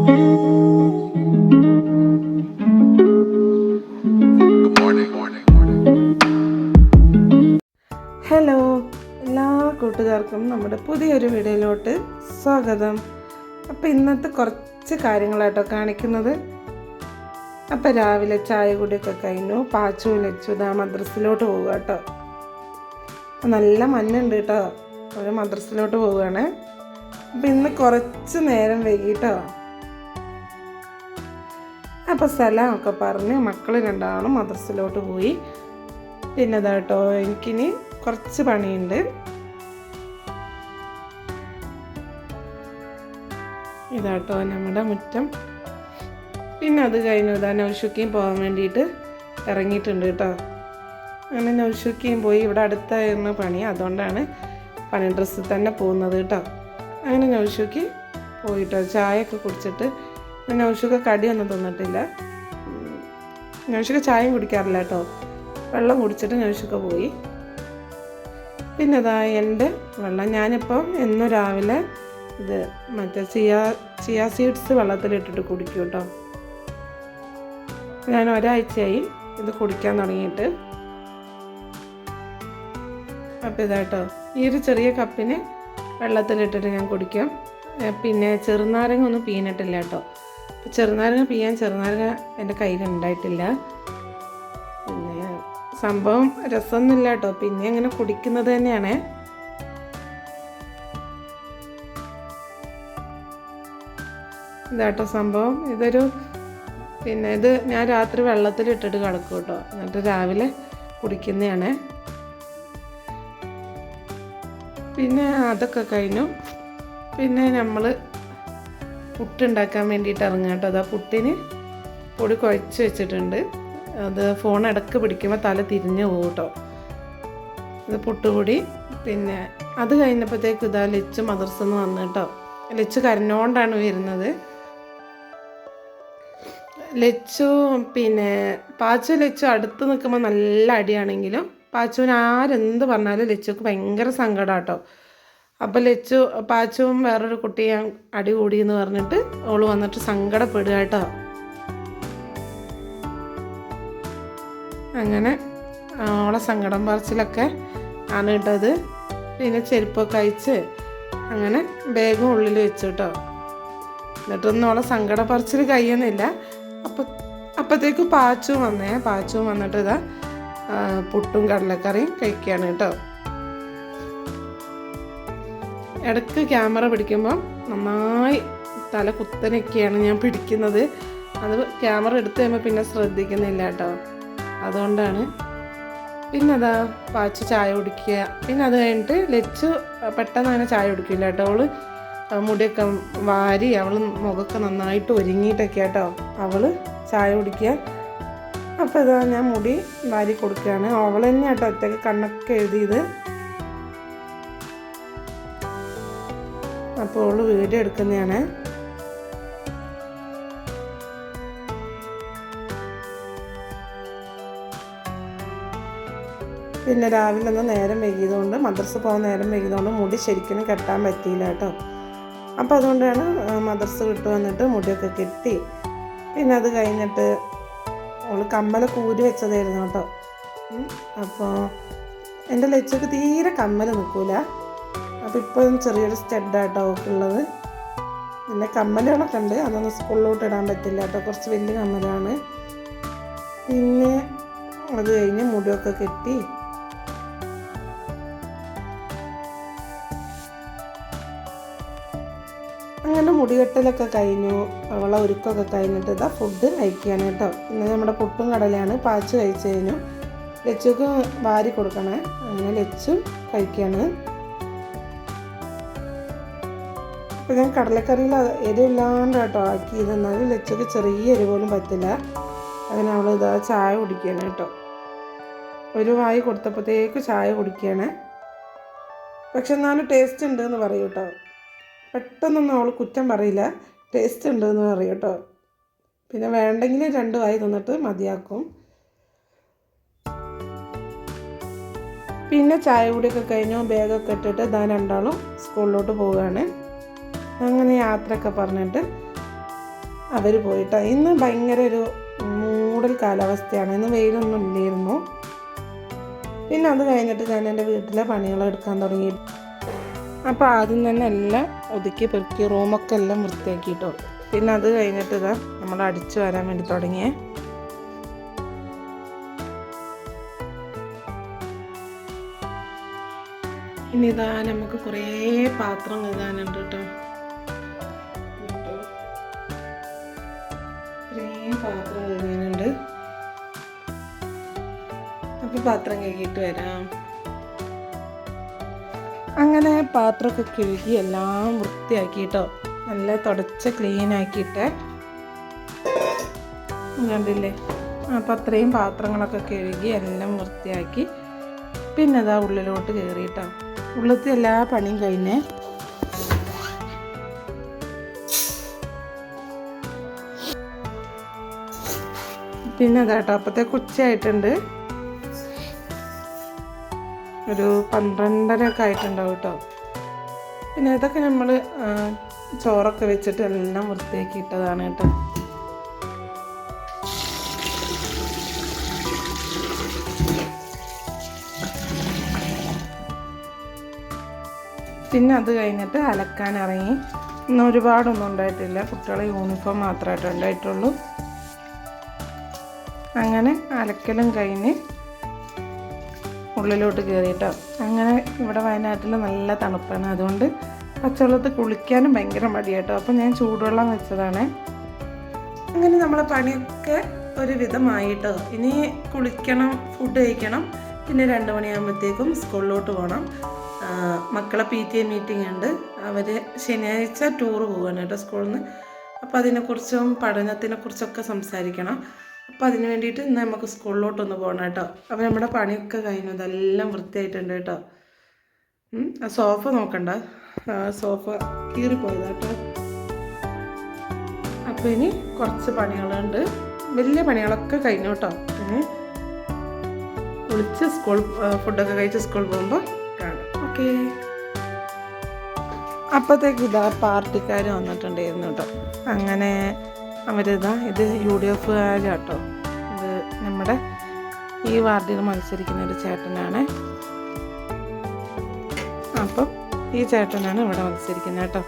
Hello, എല്ലാ കൂട്ടുകാർക്കും നമ്മുടെ പുതിയൊരു വീഡിയോയിലോട്ട് സ്വാഗതം. അപ്പോൾ ഇന്നത്തെ കുറച്ച് കാര്യങ്ങളായിട്ടോ കാണിക്കുന്നത്. അപ്പോൾ രാവിലെ ചായ കുടിയൊക്കെ കഴിഞ്ഞു, പാച്ചു ലച്ചു ഇതാ മദ്രസയിലോട്ട് പോവുക കേട്ടോ. നല്ല മഞ്ഞുണ്ട് കേട്ടോ, ഒരു മദ്രസയിലോട്ട് പോവുകയാണ്. അപ്പോൾ ഇന്ന് കുറച്ച് നേരം വൈകിട്ടോ. അപ്പോൾ സ്ഥലമൊക്കെ പറഞ്ഞ് മക്കൾ രണ്ടാളും മദ്രസയിലോട്ട് പോയി. പിന്നെ ഇതാട്ടോ എനിക്കിനി കുറച്ച് പണിയുണ്ട്. ഇതാട്ടോ നമ്മുടെ മുറ്റം. പിന്നെ അത് കഴിഞ്ഞു ഇതാ നൗഷുക്കിയും പോകാൻ വേണ്ടിയിട്ട് ഇറങ്ങിയിട്ടുണ്ട് കേട്ടോ. അങ്ങനെ നൗഷുക്കിയും പോയി. ഇവിടെ അടുത്തായിരുന്നു പണി, അതുകൊണ്ടാണ് പണി ഡ്രസ്സിൽ തന്നെ പോകുന്നത് കേട്ടോ. അങ്ങനെ നൗഷുക്കി പോയിട്ടോ. ചായയൊക്കെ കുടിച്ചിട്ട് നൗഷുക്ക കടിയൊന്നും തിന്നിട്ടില്ല. നൗഷുക്ക ചായയും കുടിക്കാറില്ല കേട്ടോ, വെള്ളം കുടിച്ചിട്ട് നൗഷുക്ക പോയി. പിന്നെ ഇതാ എൻ്റെ വെള്ളം ഞാനിപ്പോൾ എന്നും രാവിലെ ഇത് മറ്റേ ചിയ സീഡ്സ് വെള്ളത്തിലിട്ടിട്ട് കുടിക്കും കേട്ടോ. ഞാൻ ഒരാഴ്ചയായി ഇത് കുടിക്കാൻ തുടങ്ങിയിട്ട്. അപ്പോൾ ഇതാട്ടോ ഈ ഒരു ചെറിയ കപ്പിന് വെള്ളത്തിലിട്ടിട്ട് ഞാൻ കുടിക്കും. പിന്നെ ചെറുനാരങ്ങ ഒന്നും പീനിട്ടില്ല കേട്ടോ. ചെറുനാരങ്ങ ചെറുനാരങ്ങ എൻ്റെ കയ്യിലുണ്ടായിട്ടില്ല. പിന്നെ സംഭവം രസമൊന്നുമില്ല കേട്ടോ, പിന്നെ അങ്ങനെ കുടിക്കുന്നത് തന്നെയാണ്. ഇതാട്ടോ സംഭവം. പിന്നെ ഇത് ഞാൻ രാത്രി വെള്ളത്തിലിട്ടിട്ട് കിടക്കും കേട്ടോ, എന്നിട്ട് രാവിലെ കുടിക്കുന്നതാണ്. പിന്നെ അതൊക്കെ കഴിഞ്ഞു. പിന്നെ നമ്മൾ പുട്ടുണ്ടാക്കാൻ വേണ്ടിയിട്ട് ഇറങ്ങാം കേട്ടോ. അതാ പുട്ടിന് പൊടി കുഴച്ച് വെച്ചിട്ടുണ്ട്. അത് ഫോൺ ഇടക്ക് പിടിക്കുമ്പോൾ തല തിരിഞ്ഞ് പോകും കേട്ടോ. ഇത് പുട്ടുപൊടി. പിന്നെ അത് കഴിഞ്ഞപ്പോഴത്തേക്ക് ഇതാ ലച്ചു മദർസെന്ന് വന്നു കേട്ടോ. ലച്ചു കരഞ്ഞോണ്ടാണ് വരുന്നത്. ലച്ചു പിന്നെ ലച്ചു അടുത്ത് നിൽക്കുമ്പോൾ നല്ല അടിയാണെങ്കിലും പാച്ചുവിന് ആരെന്ത് പറഞ്ഞാലും ലച്ചുക്ക് ഭയങ്കര സങ്കടം കേട്ടോ. അപ്പോൾ പാച്ചുവും വേറൊരു കുട്ടിയെ അടി കൂടിയെന്ന് പറഞ്ഞിട്ട് അവൾ വന്നിട്ട് സങ്കടപ്പെടുക കേട്ടോ. അങ്ങനെ അവളെ സങ്കടം പറച്ചിലൊക്കെ ആണ് കേട്ടത്. പിന്നെ ചെരുപ്പൊക്കെ അയച്ച് അങ്ങനെ ബാഗും ഉള്ളിൽ വെച്ചു കേട്ടോ. എന്നിട്ടൊന്നും അവളെ സങ്കട പറച്ചിൽ കഴിയുന്നില്ല. അപ്പോഴത്തേക്കും പാച്ചുവും വന്നിട്ട് ഇതാ പുട്ടും കടലക്കറിയും കഴിക്കുകയാണ് കേട്ടോ. ഇടയ്ക്ക് ക്യാമറ പിടിക്കുമ്പോൾ നന്നായി തല കുത്തനൊക്കെയാണ് ഞാൻ പിടിക്കുന്നത്. അത് ക്യാമറ എടുത്ത് കഴിയുമ്പോൾ പിന്നെ ശ്രദ്ധിക്കുന്നില്ല കേട്ടോ, അതുകൊണ്ടാണ്. പിന്നെ അതാ പാച്ചു ചായ കുടിക്കുക. പിന്നെ അത് കഴിഞ്ഞിട്ട് ലച്ചു പെട്ടെന്ന് അങ്ങനെ ചായ കുടിക്കില്ല കേട്ടോ. അവൾ മുടിയൊക്കെ വാരി അവൾ മുഖമൊക്കെ നന്നായിട്ട് ഒരുങ്ങിയിട്ടൊക്കെ കേട്ടോ അവൾ ചായ കുടിക്കുക. അപ്പോൾ ഇതാ ഞാൻ മുടി വാരി കൊടുക്കുകയാണ്. അവൾ തന്നെ കേട്ടോ ഒറ്റയ്ക്ക് കണ്ണൊക്കെ എഴുതിയത്. അപ്പോൾ അവൾ വീഡിയോ എടുക്കുന്നതാണ്. പിന്നെ രാവിലെ ഒന്ന് നേരം വൈകിയതുകൊണ്ട്, മദ്രസ പോകാൻ നേരം വൈകിയതുകൊണ്ട് മുടി ശരിക്കും കെട്ടാൻ പറ്റിയില്ല കേട്ടോ. അപ്പോൾ അതുകൊണ്ടാണ് മദ്രസ വിട്ട് വന്നിട്ട് മുടിയൊക്കെ കെട്ടി. പിന്നെ അത് കഴിഞ്ഞിട്ട് അവൾ കമ്മലൊക്കെ ഊരി വെച്ചതായിരുന്നു കേട്ടോ. അപ്പോൾ എൻ്റെ ലച്ചക്ക് തീരെ കമ്മൽ നിൽക്കില്ല. അപ്പോൾ ഇപ്പോഴും ചെറിയൊരു സ്റ്റഡാട്ടോ അവൾക്കുള്ളത്. പിന്നെ കമ്മലുകളൊക്കെ ഉണ്ട്, അതൊന്നും സ്കൂളിലോട്ട് ഇടാൻ പറ്റില്ല കേട്ടോ, കുറച്ച് വലിയ കമ്മലാണ്. പിന്നെ അത് കഴിഞ്ഞ് മുടിയൊക്കെ കെട്ടി അങ്ങനെ മുടികെട്ടലൊക്കെ കഴിഞ്ഞു. അവളെ ഒരുക്കമൊക്കെ കഴിഞ്ഞിട്ട് ഇതാ ഫുഡ് കഴിക്കുകയാണ് കേട്ടോ. ഇന്ന് നമ്മുടെ പുട്ടും കടലയാണ്. പാച്ചു കഴിച്ചു കഴിഞ്ഞു. ലച്ചുക്ക് വാരി കൊടുക്കണേ. അങ്ങനെ ലച്ചു കഴിക്കുകയാണ്. അപ്പോൾ ഞാൻ കടലക്കറിയിൽ എരിവില്ലാണ്ട് കേട്ടോ ആക്കിയത്. എന്നാലും ലച്ചുക്ക് ചെറിയ എരി പോലും പറ്റില്ല. അങ്ങനെ അവൾ ഇതാ ചായ കുടിക്കുകയാണ് കേട്ടോ. ഒരു വായി കൊടുത്തപ്പോഴത്തേക്ക് ചായ കുടിക്കുകയാണ്. പക്ഷെ എന്നാലും ടേസ്റ്റ് ഉണ്ട് എന്ന് പറയും കേട്ടോ. പെട്ടെന്നൊന്നും അവൾ കുറ്റം പറയില്ല, ടേസ്റ്റ് ഉണ്ട് എന്ന് പറയും കേട്ടോ. പിന്നെ വേണ്ടെങ്കിൽ 2 വായി തിന്നിട്ട് മതിയാക്കും. പിന്നെ ചായ കുടിയൊക്കെ കഴിഞ്ഞു. ബാഗൊക്കെ ഇട്ടിട്ട് ഇതാ രണ്ടാളും സ്കൂളിലോട്ട് പോവുകയാണ്. അങ്ങനെ യാത്രയൊക്കെ പറഞ്ഞിട്ട് അവർ പോയിട്ടോ. ഇന്ന് ഭയങ്കര ഒരു മൂടൽ കാലാവസ്ഥയാണ്, ഇന്ന് വെയിലൊന്നും ഇല്ലായിരുന്നു. പിന്നെ അത് കഴിഞ്ഞിട്ട് ഞാൻ എൻ്റെ വീട്ടിലെ പണികളെടുക്കാൻ തുടങ്ങി. അപ്പോൾ ആദ്യം തന്നെ എല്ലാം ഒതുക്കി പെറുക്കി റൂമൊക്കെ എല്ലാം വൃത്തിയാക്കിയിട്ടോ. പിന്നെ അത് കഴിഞ്ഞിട്ട് ഇതാ നമ്മൾ അടിച്ചു വരാൻ വേണ്ടി തുടങ്ങിയേ. ഇനി ഇതാ നമുക്ക് കുറേ പാത്രം കഴുകാനുണ്ട് കേട്ടോ. ഇത്രയും പാത്രം കഴുകാനുണ്ട്. അപ്പോൾ പാത്രം കഴുകിയിട്ട് വരാം. അങ്ങനെ പാത്രമൊക്കെ കഴുകി എല്ലാം വൃത്തിയാക്കിയിട്ടോ, നല്ല തുടച്ച് ക്ലീൻ ആക്കിയിട്ട് കണ്ടില്ലേ. അപ്പോൾ അത്രയും പാത്രങ്ങളൊക്കെ കഴുകി എല്ലാം വൃത്തിയാക്കി പിന്നെ അതാ ഉള്ളിലോട്ട് കയറിയിട്ടോ. ഉള്ളത്തെ എല്ലാ പണിയും കഴിഞ്ഞ് പിന്നെ അതാട്ടോ അപ്പത്തേക്ക് ഉച്ചയായിട്ടുണ്ട്. ഒരു 12:30 ആയിട്ടുണ്ടാവും കേട്ടോ. പിന്നെ ഇതൊക്കെ നമ്മൾ ചോറൊക്കെ വെച്ചിട്ട് എല്ലാം വൃത്തിയാക്കി ഇട്ടതാണ് കേട്ടോ. പിന്നെ അത് കഴിഞ്ഞിട്ട് അലക്കാൻ ഇറങ്ങി. ഇന്ന് ഒരുപാടൊന്നും ഉണ്ടായിട്ടില്ല, കുട്ടികളെ യൂണിഫോം മാത്രമായിട്ട് ഉണ്ടായിട്ടുള്ളൂ. അങ്ങനെ അലക്കലും കഴിഞ്ഞ് ഉള്ളിലോട്ട് കയറിയിട്ടോ. അങ്ങനെ ഇവിടെ വയനാട്ടിൽ നല്ല തണുപ്പാണ്, അതുകൊണ്ട് പച്ചവെള്ളത്തിൽ കുളിക്കാനും ഭയങ്കര മടിയാട്ടോ. അപ്പോൾ ഞാൻ ചൂടുവെള്ളം വെച്ചതാണ്. അങ്ങനെ നമ്മളെ പണിയൊക്കെ ഒരു വിധമായിട്ടോ. ഇനി കുളിക്കണം, ഫുഡ് കഴിക്കണം, പിന്നെ 2 മണിയാകുമ്പോഴത്തേക്കും സ്കൂളിലോട്ട് പോകണം. മക്കളെ PTA മീറ്റിംഗ് ഉണ്ട്. അവർ ശനിയാഴ്ച ടൂറ് പോവുകയാണ് കേട്ടോ സ്കൂളിൽ നിന്ന്. അപ്പോൾ അതിനെക്കുറിച്ചും പഠനത്തിനെക്കുറിച്ചൊക്കെ സംസാരിക്കണം. അപ്പോൾ അതിന് വേണ്ടിയിട്ട് ഇന്ന് നമുക്ക് സ്കൂളിലോട്ടൊന്ന് പോകണം കേട്ടോ. അപ്പോൾ നമ്മുടെ പണിയൊക്കെ കഴിഞ്ഞു, ഇതെല്ലാം വൃത്തിയായിട്ടുണ്ട് കേട്ടോ. ആ സോഫ നോക്കണ്ട, സോഫ കീറിപ്പോയതാ കേട്ടോ. അപ്പോൾ ഇനി കുറച്ച് പണികളുണ്ട്, വലിയ പണികളൊക്കെ കഴിഞ്ഞു കേട്ടോ. ഇനി കുളിച്ച് ഫുഡൊക്കെ കഴിച്ച് സ്കൂളിൽ പോകുമ്പോൾ കാണാം. ഓക്കെ. അപ്പോഴത്തേക്ക് ഇതാ പാർട്ടിക്കാർ വന്നിട്ടുണ്ടായിരുന്നു കേട്ടോ. അങ്ങനെ അവരിതാ, ഇത് UDF കേട്ടോ. ഇത് നമ്മുടെ ഈ വാർഡിൽ മത്സരിക്കുന്ന ഒരു ചേട്ടനാണ്. അപ്പം ഈ ചേട്ടനാണ് ഇവിടെ മത്സരിക്കുന്നത് കേട്ടോ.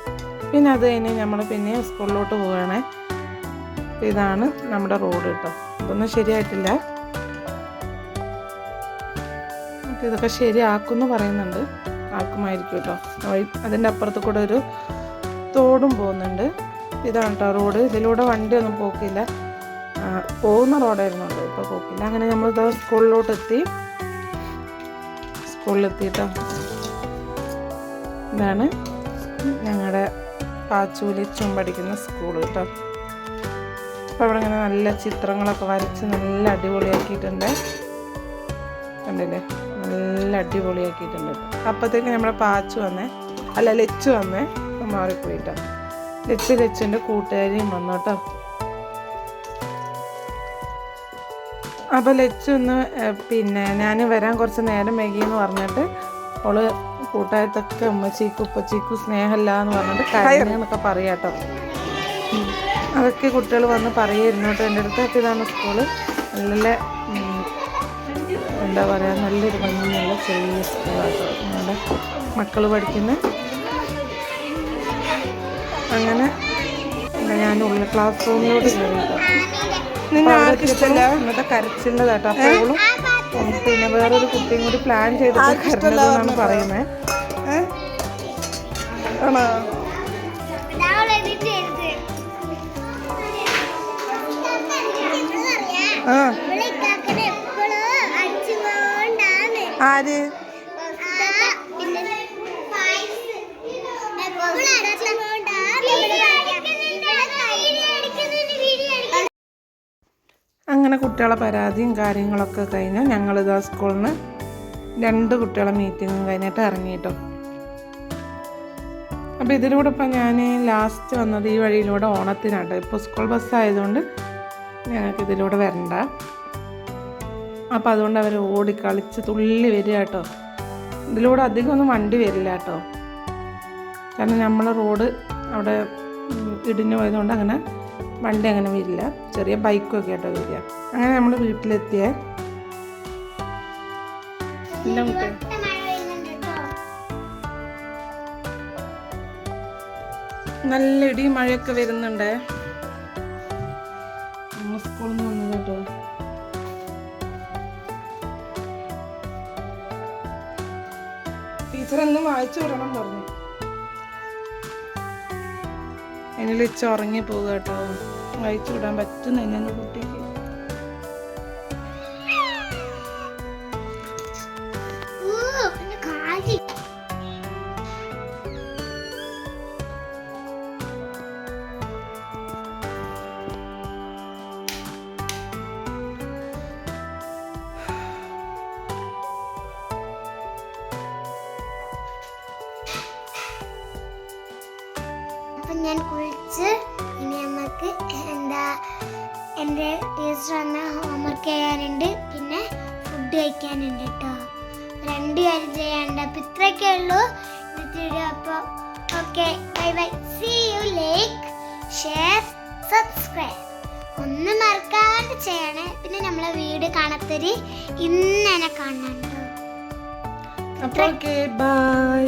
പിന്നെ അത് കഴിഞ്ഞ് നമ്മൾ പിന്നെ സ്കൂളിലോട്ട് പോവുകയാണ്. ഇതാണ് നമ്മുടെ റോഡ് കേട്ടോ. ഇതൊന്നും ശരിയായിട്ടില്ല, ഇതൊക്കെ ശരിയാക്കുമെന്ന് പറയുന്നുണ്ട്. ആക്കുമായിരിക്കും കേട്ടോ. അതിൻ്റെ അപ്പുറത്ത് കൂടെ ഒരു തോടും പോകുന്നുണ്ട്. ഇതാണ് കേട്ടോ റോഡ്. ഇതിലൂടെ വണ്ടിയൊന്നും പോക്കില്ല, പോകുന്ന റോഡായിരുന്നുണ്ട്, ഇപ്പോൾ പോക്കില്ല. അങ്ങനെ നമ്മളിത് സ്കൂളിലെത്തിയിട്ടോ. ഇതാണ് ഞങ്ങളുടെ പാച്ചൂലിച്ചും പഠിക്കുന്ന സ്കൂൾ കേട്ടോ. അപ്പോൾ അവിടെ ഇങ്ങനെ നല്ല ചിത്രങ്ങളൊക്കെ വരച്ച് നല്ല അടിപൊളിയാക്കിയിട്ടുണ്ട്, കണ്ടില്ലേ, നല്ല അടിപൊളിയാക്കിയിട്ടുണ്ട്. അപ്പോഴത്തേക്ക് നമ്മുടെ ലച്ചു വന്നേ, മാറിപ്പോയിട്ടോ. ലച്ചുൻ്റെ കൂട്ടുകാരിയും വന്നു കേട്ടോ. അപ്പോൾ ലച്ചു ഒന്ന് പിന്നെ ഞാൻ വരാൻ കുറച്ച് നേരം വൈകിയെന്ന് പറഞ്ഞിട്ട് അവള് കൂട്ടുകാരത്തൊക്കെ ഉപ്പച്ചിക്കും സ്നേഹമില്ല എന്ന് പറഞ്ഞിട്ട് കരഞ്ഞെന്നൊക്കെ പറയാം കേട്ടോ. അതൊക്കെ കുട്ടികൾ വന്ന് പറയായിരുന്നു കേട്ടോ എൻ്റെ അടുത്ത്. അപ്പോൾ ഇതാണ് സ്കൂള്, നല്ല എന്താ പറയുക, നല്ലൊരു ഭംഗിയുള്ള ചെറിയ സ്കൂളാട്ടോ നമ്മുടെ മക്കൾ പഠിക്കുന്ന. അങ്ങനെ ഞാൻ ക്ലാസ് റൂമിലോട്ട് കയറിയിട്ടോ. നിങ്ങൾ ആർക്കും ഇഷ്ടമല്ല ഇന്നത്തെ കരച്ചില്ലതാട്ടോ. അപ്പോഴും പിന്നെ വേറൊരു കുട്ടിയും കൂടി പ്ലാൻ ചെയ്തിട്ട് കരഞ്ഞതെന്നാണ് പറയുന്നത്. ആണോ? ആര്? അങ്ങനെ കുട്ടികളെ പരാതിയും കാര്യങ്ങളൊക്കെ കഴിഞ്ഞ് ഞങ്ങളിതാ സ്കൂളിൽ നിന്ന് 2 കുട്ടികളെ മീറ്റിങ്ങും കഴിഞ്ഞിട്ട് ഇറങ്ങിയിട്ടോ. അപ്പോൾ ഇതിലൂടെ ഇപ്പം ഞാൻ ലാസ്റ്റ് വന്നത് ഈ വഴിയിലൂടെ ഓണത്തിനാട്ടോ. ഇപ്പോൾ സ്കൂൾ ബസ്സായതുകൊണ്ട് ഞങ്ങൾക്ക് ഇതിലൂടെ വരണ്ട. അപ്പോൾ അതുകൊണ്ട് അവർ ഓടിക്കളിച്ച് തുള്ളി വരിക കേട്ടോ. ഇതിലൂടെ അധികമൊന്നും വണ്ടി വരില്ല കേട്ടോ, കാരണം നമ്മൾ റോഡ് അവിടെ ഇടിഞ്ഞു പോയതുകൊണ്ട് അങ്ങനെ വണ്ടി അങ്ങനെ വരില്ല, ചെറിയ ബൈക്കൊക്കെ ആട്ടോ വരിക. അങ്ങനെ നമ്മൾ വീട്ടിലെത്തിയ നല്ല ഇടി മഴയൊക്കെ വരുന്നുണ്ട്. നമ്മൾ സ്കൂളിൽ നിന്ന് വന്നു കേട്ടോ. ടീച്ചർ എന്നും വായിച്ചു വിടണം പറഞ്ഞു. അതിൽ വെച്ച് ഉറങ്ങി പോവുക കേട്ടോ. വായിച്ചു വിടാൻ പറ്റുന്നില്ല എൻ്റെ കുട്ടിക്ക്. ഞാൻ കുളിച്ച് ഇനി നമുക്ക് എൻ്റെ ടീച്ചർ വന്ന് ഹോംവർക്ക് ചെയ്യാനുണ്ട്, പിന്നെ ഫുഡ് കഴിക്കാനുണ്ട് കേട്ടോ. 2 കാര്യം ചെയ്യാനുണ്ട്. അപ്പോൾ ഇത്രയൊക്കെ ഉള്ളൂ ഇന്നത്തെ വീഡിയോ. അപ്പോൾ okay, bye bye, see you. Like, share, subscribe ഒന്നും മറക്കാണ്ട് ചെയ്യണേ. പിന്നെ നമ്മളെ വീഡിയോ കാണാത്തൊരു ഇന്ന് തന്നെ കാണണം കേട്ടോ. അപ്പോൾ ഓക്കെ, ബൈ.